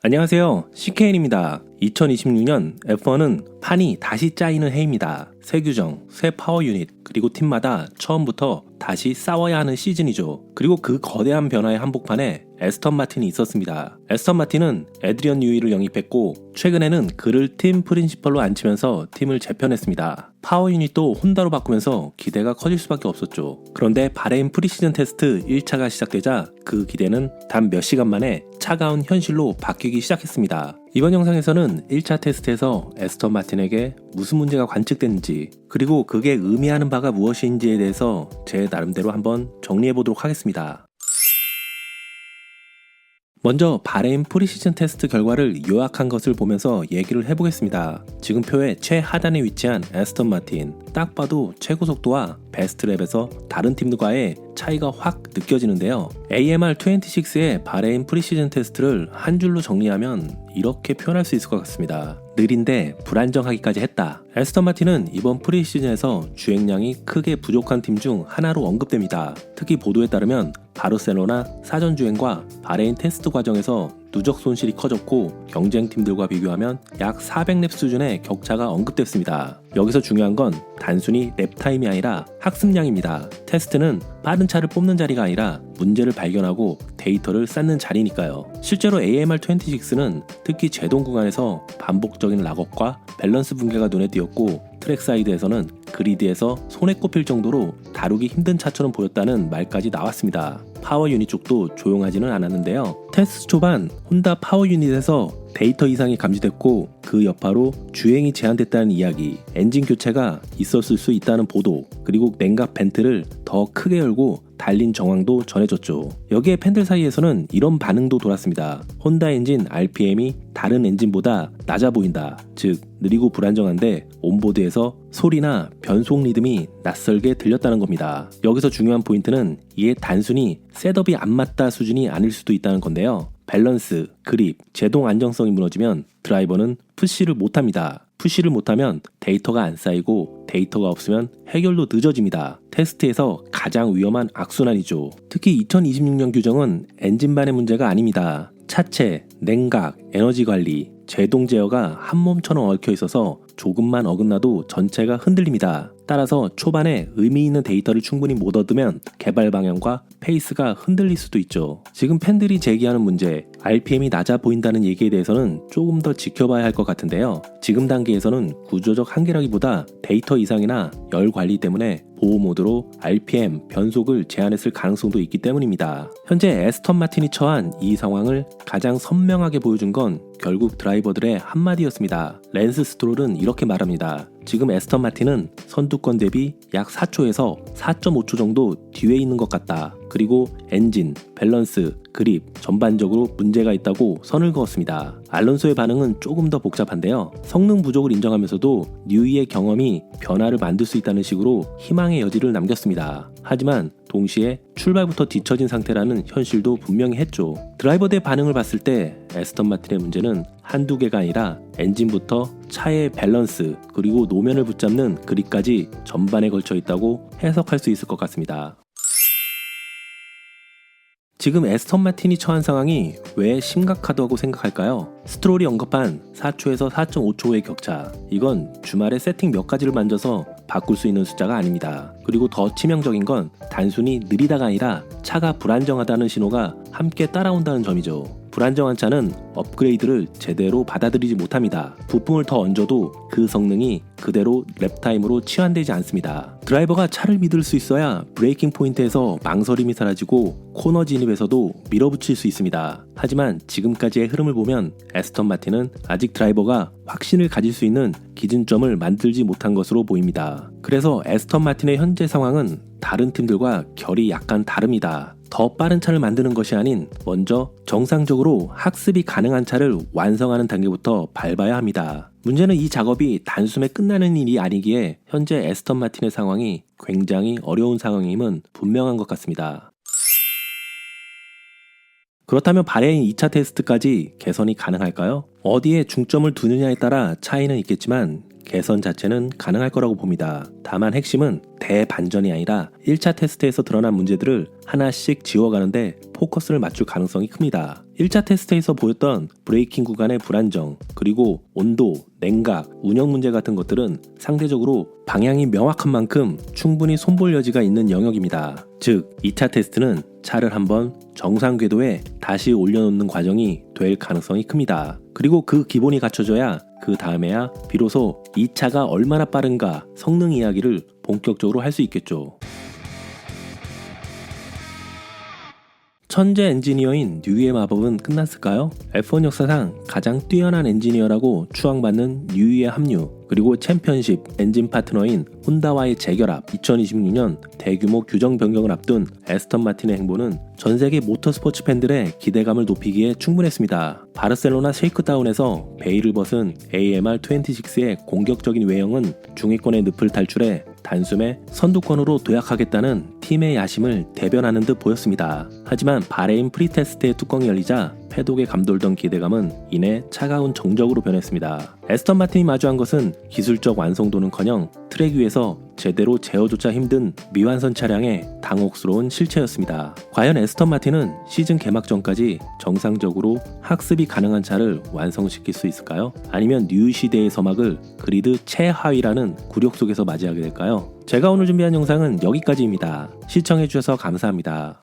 안녕하세요. CKN입니다. 2026년 F1은 판이 다시 짜이는 해입니다. 새 규정, 새 파워 유닛, 그리고 팀마다 처음부터 다시 싸워야 하는 시즌이죠. 그리고 그 거대한 변화의 한복판에 에스턴 마틴이 있었습니다. 에스턴 마틴은 에드리언 뉴이를 영입했고 최근에는 그를 팀 프린시펄로 앉히면서 팀을 재편했습니다. 파워 유닛도 혼다로 바꾸면서 기대가 커질 수밖에 없었죠. 그런데 바레인 프리시즌 테스트 1차가 시작되자 그 기대는 단 몇 시간 만에 차가운 현실로 바뀌기 시작했습니다. 이번 영상에서는 1차 테스트에서 에스턴 마틴에게 무슨 문제가 관측됐는지, 그리고 그게 의미하는 바가 무엇인지에 대해서 제 나름대로 한번 정리해보도록 하겠습니다. 먼저 바레인 프리시즌 테스트 결과를 요약한 것을 보면서 얘기를 해보겠습니다. 지금 표의 최하단에 위치한 에스턴 마틴, 딱 봐도 최고 속도와 베스트 랩에서 다른 팀들과의 차이가 확 느껴지는데요. AMR26의 바레인 프리시즌 테스트를 한 줄로 정리하면 이렇게 표현할 수 있을 것 같습니다. 느린데 불안정하기까지 했다. 에스턴 마틴은 이번 프리시즌에서 주행량이 크게 부족한 팀 중 하나로 언급됩니다. 특히 보도에 따르면 바르셀로나 사전 주행과 바레인 테스트 과정에서 누적 손실이 커졌고 경쟁팀들과 비교하면 약 400랩 수준의 격차가 언급됐습니다. 여기서 중요한 건 단순히 랩타임이 아니라 학습량입니다. 테스트는 빠른 차를 뽑는 자리가 아니라 문제를 발견하고 데이터를 쌓는 자리니까요. 실제로 AMR26는 특히 제동 구간에서 반복적인 락업과 밸런스 붕괴가 눈에 띄었고 트랙 사이드에서는 그리드에서 손에 꼽힐 정도로 다루기 힘든 차처럼 보였다는 말까지 나왔습니다. 파워 유닛 쪽도 조용하지는 않았는데요. 테스트 초반 혼다 파워 유닛에서 데이터 이상이 감지됐고 그 여파로 주행이 제한됐다는 이야기, 엔진 교체가 있었을 수 있다는 보도, 그리고 냉각 벤트를 더 크게 열고 달린 정황도 전해졌죠. 여기에 팬들 사이에서는 이런 반응도 돌았습니다. 혼다 엔진 RPM이 다른 엔진보다 낮아 보인다. 즉 느리고 불안정한데 온보드에서 소리나 변속 리듬이 낯설게 들렸다는 겁니다. 여기서 중요한 포인트는 이게 단순히 셋업이 안 맞다 수준이 아닐 수도 있다는 건데요. 밸런스, 그립, 제동 안정성이 무너지면 드라이버는 푸시를 못합니다. 푸시를 못하면 데이터가 안 쌓이고 데이터가 없으면 해결도 늦어집니다. 테스트에서 가장 위험한 악순환이죠. 특히 2026년 규정은 엔진반의 문제가 아닙니다. 차체, 냉각, 에너지 관리, 제동 제어가 한 몸처럼 얽혀 있어서 조금만 어긋나도 전체가 흔들립니다. 따라서 초반에 의미 있는 데이터를 충분히 못 얻으면 개발 방향과 페이스가 흔들릴 수도 있죠. 지금 팬들이 제기하는 문제, RPM이 낮아 보인다는 얘기에 대해서는 조금 더 지켜봐야 할 것 같은데요. 지금 단계에서는 구조적 한계라기보다 데이터 이상이나 열 관리 때문에 보호 모드로 RPM, 변속을 제한했을 가능성도 있기 때문입니다. 현재 에스턴 마틴이 처한 이 상황을 가장 선명하게 보여준 건 결국 드라이버들의 한마디였습니다. 랜스 스트롤은 이렇게 말합니다. 지금 에스턴 마틴은 선두권 대비 약 4초에서 4.5초 정도 뒤에 있는 것 같다. 그리고 엔진, 밸런스, 그립 전반적으로 문제가 있다고 선을 그었습니다. 알론소의 반응은 조금 더 복잡한데요. 성능 부족을 인정하면서도 뉴이의 경험이 변화를 만들 수 있다는 식으로 희망의 여지를 남겼습니다. 하지만 동시에 출발부터 뒤처진 상태라는 현실도 분명히 했죠. 드라이버들의 반응을 봤을 때 에스턴 마틴의 문제는 한두 개가 아니라 엔진부터 차의 밸런스, 그리고 노면을 붙잡는 그립까지 전반에 걸쳐 있다고 해석할 수 있을 것 같습니다. 지금 에스턴 마틴이 처한 상황이 왜 심각하다고 생각할까요? 스트롤이 언급한 4초에서 4.5초의 격차, 이건 주말에 세팅 몇 가지를 만져서 바꿀 수 있는 숫자가 아닙니다. 그리고 더 치명적인 건 단순히 느리다가 아니라 차가 불안정하다는 신호가 함께 따라온다는 점이죠. 불안정한 차는 업그레이드를 제대로 받아들이지 못합니다. 부품을 더 얹어도 그 성능이 그대로 랩타임으로 치환되지 않습니다. 드라이버가 차를 믿을 수 있어야 브레이킹 포인트에서 망설임이 사라지고 코너 진입에서도 밀어붙일 수 있습니다. 하지만 지금까지의 흐름을 보면 에스턴 마틴은 아직 드라이버가 확신을 가질 수 있는 기준점을 만들지 못한 것으로 보입니다. 그래서 에스턴 마틴의 현재 상황은 다른 팀들과 결이 약간 다릅니다. 더 빠른 차를 만드는 것이 아닌 먼저 정상적으로 학습이 가능한 차를 완성하는 단계부터 밟아야 합니다. 문제는 이 작업이 단숨에 끝나는 일이 아니기에 현재 에스턴 마틴의 상황이 굉장히 어려운 상황임은 분명한 것 같습니다. 그렇다면 바레인 2차 테스트까지 개선이 가능할까요? 어디에 중점을 두느냐에 따라 차이는 있겠지만 개선 자체는 가능할 거라고 봅니다. 다만 핵심은 대반전이 아니라 1차 테스트에서 드러난 문제들을 하나씩 지워가는데 포커스를 맞출 가능성이 큽니다. 1차 테스트에서 보였던 브레이킹 구간의 불안정, 그리고 온도, 냉각, 운영 문제 같은 것들은 상대적으로 방향이 명확한 만큼 충분히 손볼 여지가 있는 영역입니다. 즉, 2차 테스트는 차를 한번 정상 궤도에 다시 올려놓는 과정이 될 가능성이 큽니다. 그리고 그 기본이 갖춰져야 그 다음에야 비로소 이 차가 얼마나 빠른가 성능 이야기를 본격적으로 할 수 있겠죠. 천재 엔지니어인 뉴이의 마법은 끝났을까요? F1 역사상 가장 뛰어난 엔지니어라고 추앙받는 뉴이의 합류, 그리고 챔피언십 엔진 파트너인 혼다와의 재결합, 2026년 대규모 규정 변경을 앞둔 애스턴 마틴의 행보는 전 세계 모터스포츠 팬들의 기대감을 높이기에 충분했습니다. 바르셀로나 쉐이크다운에서 베일을 벗은 AMR26의 공격적인 외형은 중위권의 늪을 탈출해 단숨에 선두권으로 도약하겠다는 팀의 야심을 대변하는 듯 보였습니다. 하지만 바레인 프리테스트의 뚜껑이 열리자 패독에 감돌던 기대감은 이내 차가운 정적으로 변했습니다. 애스턴 마틴이 마주한 것은 기술적 완성도는커녕 트랙 위에서 제대로 제어조차 힘든 미완성 차량의 당혹스러운 실체였습니다. 과연 애스턴 마틴은 시즌 개막 전까지 정상적으로 학습이 가능한 차를 완성시킬 수 있을까요? 아니면 뉴 시대의 서막을 그리드 최하위라는 굴욕 속에서 맞이하게 될까요? 제가 오늘 준비한 영상은 여기까지입니다. 시청해주셔서 감사합니다.